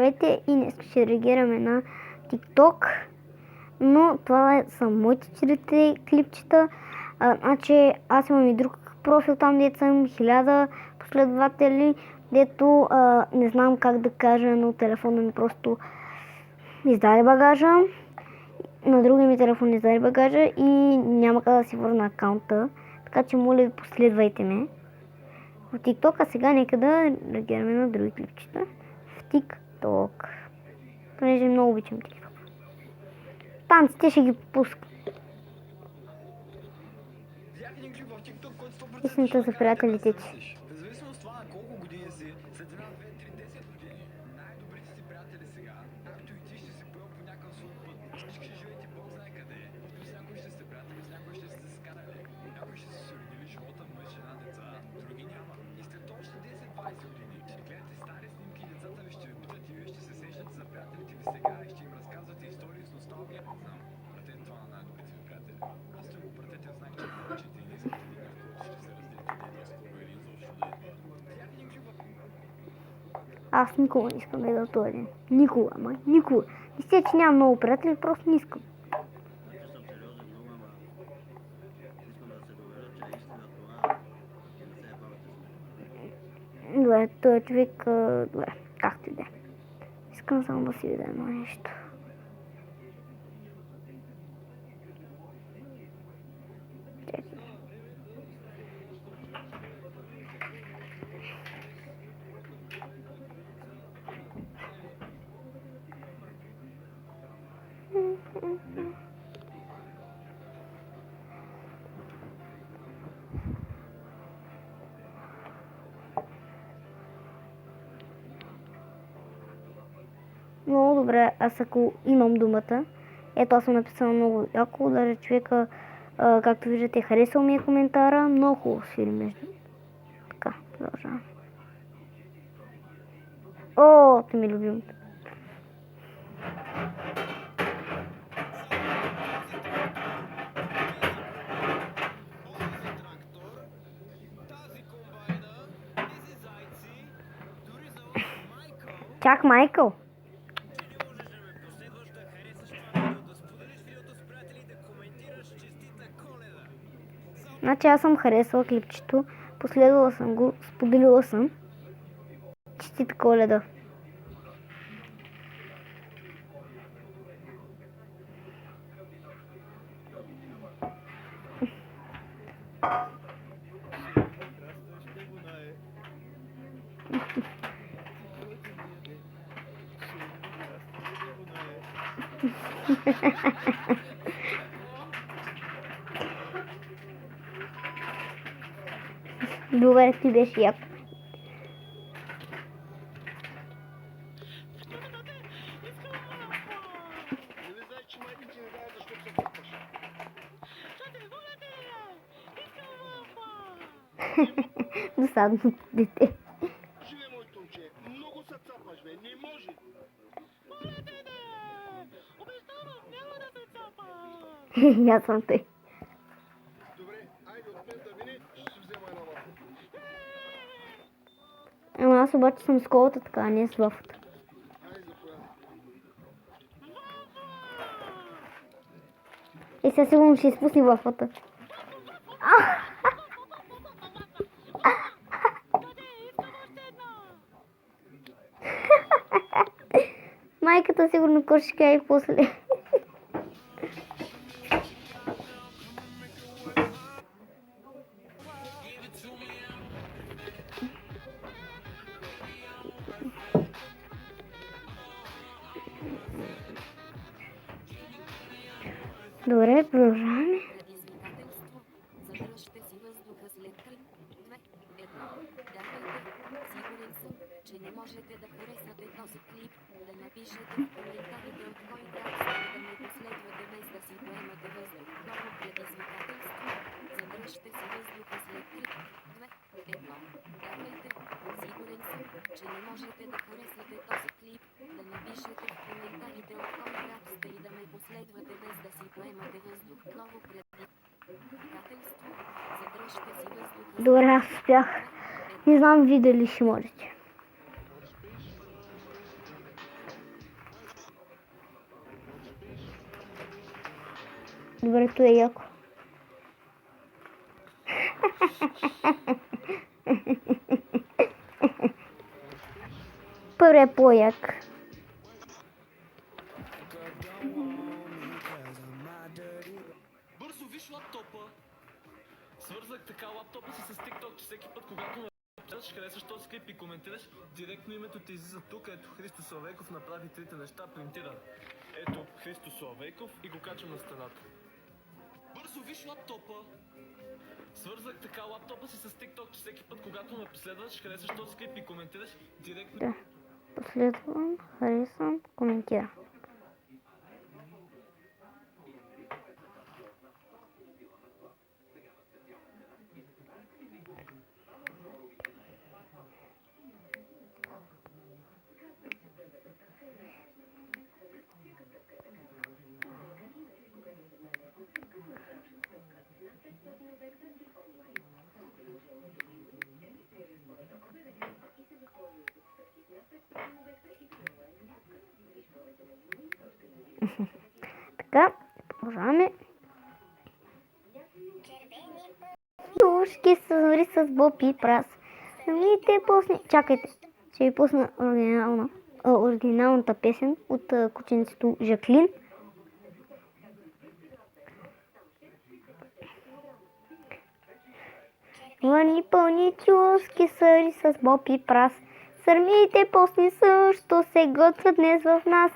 Здравейте и днес ще реагираме на TikTok, но това са моите 4 клипчета. Значи аз имам и друг профил там, дето съм 1000 последователи, дето не знам как да кажа, но телефона ми просто издаде багажа. На другия ми телефон издаде багажа и няма как да си върна акаунта, така че моля ви последвайте ме в TikTok, а сега нека да реагираме на други клипчета в TikTok. Понеже много обичам TikTok. Танците ще ги пускам. Истината за приятелите ти. Независимо от това на колко години си, след една, 2, 3, 10 години, най-добрите си приятели сега, както и ти ще се поява по някакъв свой път. Всички ще живеете Бог знае къде. С някои ще сте приятели, с някои ще сте скарали. Някои ще се уредили живота, мъж, жена, деца, други няма. И след още 10-20 години ще гледате стари снимки и децата ви ще ви питат и вие ще се сещате за приятелите ви сега и ще им разказвате истории с носталгия. Знам, пратете това на най-добрите ви приятели. Просто го пратете в знак, че го обичате и не искате да играете, ще се Аз никога не искам да ида този ден. Никога, ама никога. Не сте, че нямам много приятели, просто не искам. Добре, този човек, добре, както и да е. Искам само да си видя едно нещо. Много добре, аз ако имам думата, ето аз съм написала много яко, даже човека, както виждате, харесал ми е коментара, много хубав филм между. Така, продължавам. О, ти ми любимата. Чак, Майкъл. Значи аз съм харесала клипчето, последвала съм го, споделила съм. Честита Коледа. Добре, ти беше яко. Досадно дете. Живе, моето момче, много се цапаш, бе, не може. Обещавам, няма да се цапа. Аз съм той. Добре, айде от мен да мине, ще си взема една вафа. Ама аз обаче съм с колата така, а не с вафата. Айде, заповядай. И сега сигурно ще изпусни вафата. Майката сигурно кошка и после. Добре, продължаваме. Задръжте си въздуха след 3, 2, 1. Сигурен съм, че не можете да харесвате този клип, да напишете в коментарите от кой град сте, да ме последвате без да си поемате въздух. Ново предизвикателство. Задръжте си въздуха след 3, 2, 1. Сигурен съм, че не можете да харесвате този клип, да напишете в коментарите от кой град сте и да ме последвате без да си поемате въздух. Ново предизвикателство. Задръжте си въздуха. Добре, аз успях. Не знам ви дали ще можете. Добре, то е яко. Първият е по-як. Бързо виж лаптопа! Свързах така лаптопа си с TikTok, че всеки път, когато ме ще харесваш този клип и коментираш, директно името ти излиза тук. Ето Христо Славейков направи трите неща, принтира. Ето Христо Славейков и го качвам на стената. Бързо виж лаптопа! Свързах така лаптопа си с TikTok, че всеки път, когато ме последваш, харесваш този клип и коментираш, директно... Да. Последвам, харесвам, коментирам. Така, продължаваме. Ушки се завари с Боб и Прас. Самите пусни... Чакайте, ще ви пусна оригиналната песен от кученцето Жаклин. Върни пълни чушки съри с Боб и Прас. Сърмите постни също се готвят днес в нас.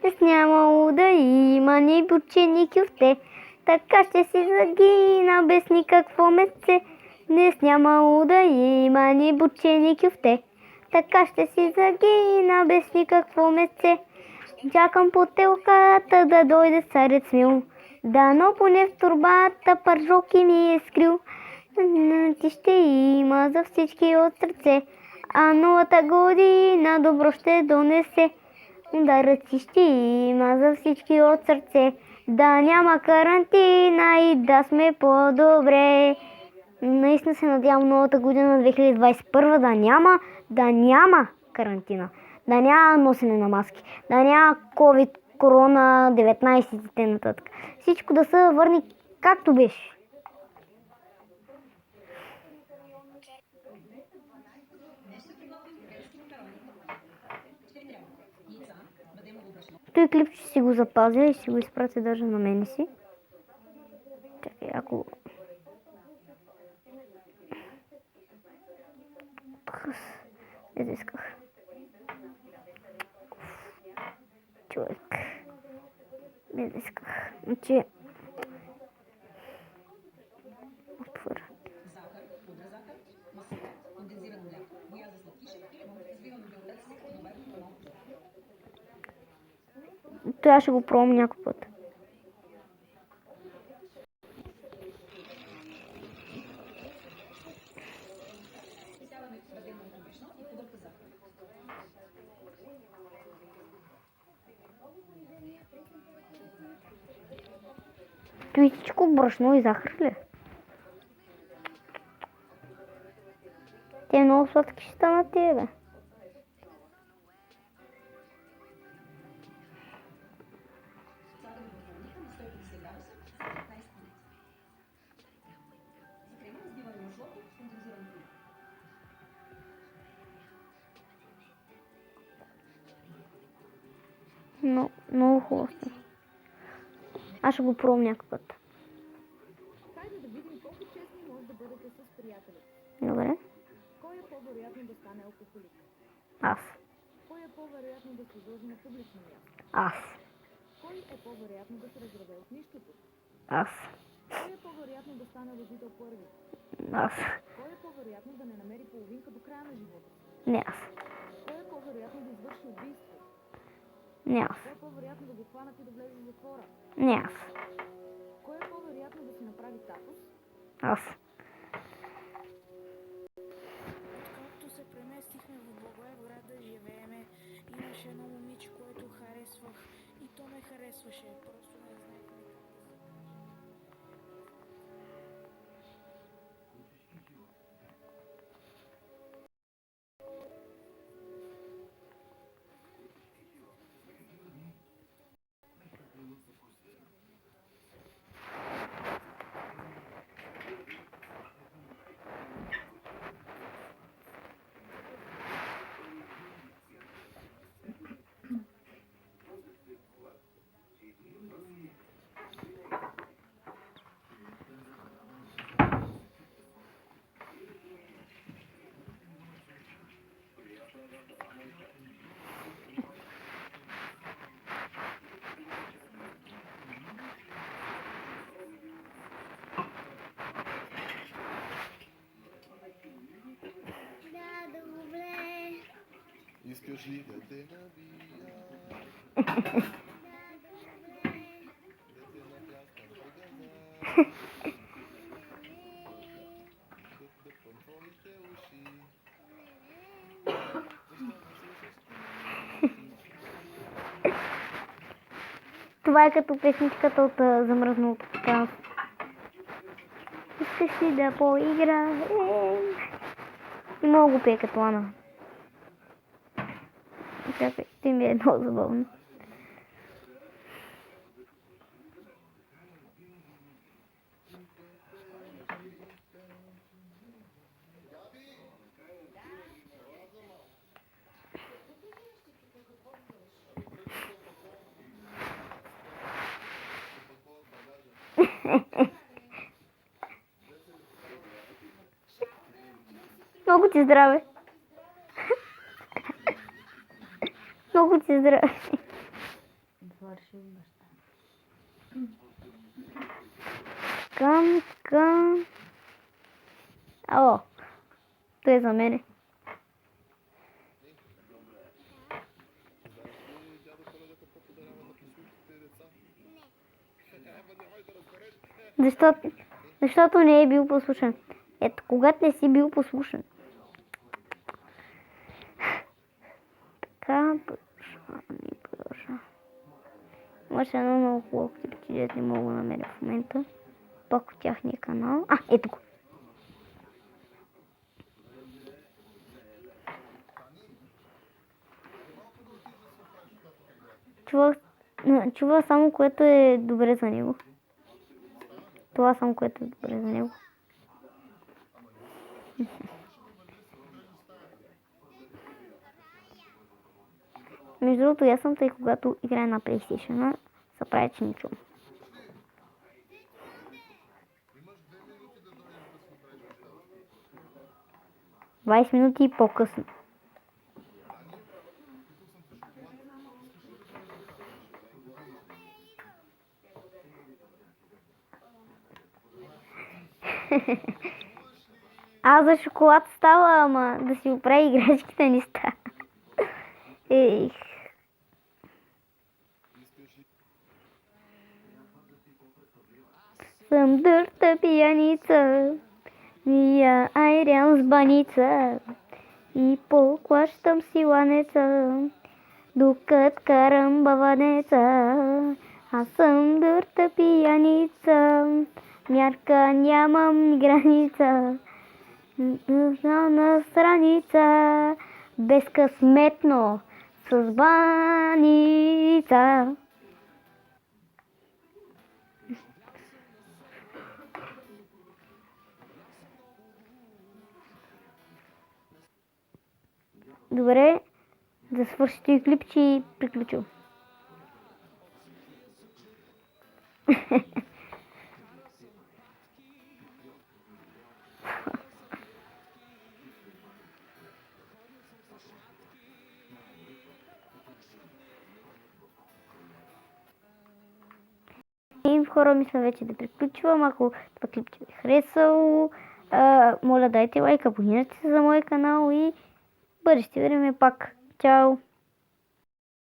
Днес нямало да има ни бучени кюфте. Така ще си загина без никакво месце. Днес нямало да има ни бучени кюфте. Така ще си загина без никакво месце. Чакам по телката да дойде царец мил. Дано поне в турбата пържоки ми е скрил. Ти ще има за всички от сърце, а новата година добро ще донесе. Дарът си ще има за всички от сърце, да няма карантина и да сме по-добре. Наистина се надявам новата година 2021 да няма карантина, да няма носене на маски, да няма COVID, корона, 19 и т.н. Всичко да се върне както беше. Той клип ще си го запазя и ще го изпратя даже на мене си. Чакай, ако... Не исках. Човек. Не исках. Значи... Отвъря. Това ще го пробвам някой път. Той всичко брашно и захар ли? Те много сладки ще станат тебе, бе. Но, много хубаво. Аз ще го пробвам някакъв път. Хайде да видим колко честни може да бъдете с приятелите. Добре. Кой е по-вероятно да стане алкохолик? Аз. Кой е по-вероятно да се излъже на публично място? Аз. Кой е по-вероятно да се разграбе от нищото? Аз. Кой е по-вероятно да стане родител първи? Аз. Кой е по-вероятно да не намери половинка до края на живота си? Не аз. Кой е по-вероятно да извърши убийство? Не аз. Кой е по-вероятно да го хванат и да влезе в затвора? Не аз. Кой е по-вероятно да си направи тапос? Аз. Откакто се преместихме в Благоевград да живееме, имаше едно момиче, което харесвах и то ме харесваше. Просто не знаехме как да се... Искаш ли да те набия? Да те напляскам по газа. Да дъпам твоите уши. Защо не слушаш ти? Това е като песничката от замръзналото пеканство. Искаш ли да поиграем? И мога го пее като Ана. Чакай, ще ми е много забавно. Много ти здраве. Много ти здраве. Кам. О, той е за мене. Защото не е бил послушен. Ето, когато не си бил послушен. Така, продължа. Имаше едно много хубаво клипче, дето не мога да намеря в момента. Пак от тяхния канал. Ето го. Чува само което е добре за него. Това само което е добре за него. Между другото, аз съм тъй, когато играя на PlayStation, се прави, че не чувам. – 20 минути по-късно. Аз за шоколад става, ама да си оправи играчките не става. Ех. Съм дърта пияница, я айрям с баница и поклащам си ланеца, докато карам баванеца. Аз съм дърта пияница, мярка нямам граница, на страница, безкъсметно с баница. Добре, да свършите и клипче и приключил. И хора, мисля вече да приключвам. Ако това клипче ви е харесало, моля дайте лайк, абонирайте се за моя канал и бъдеще време пак. Чао!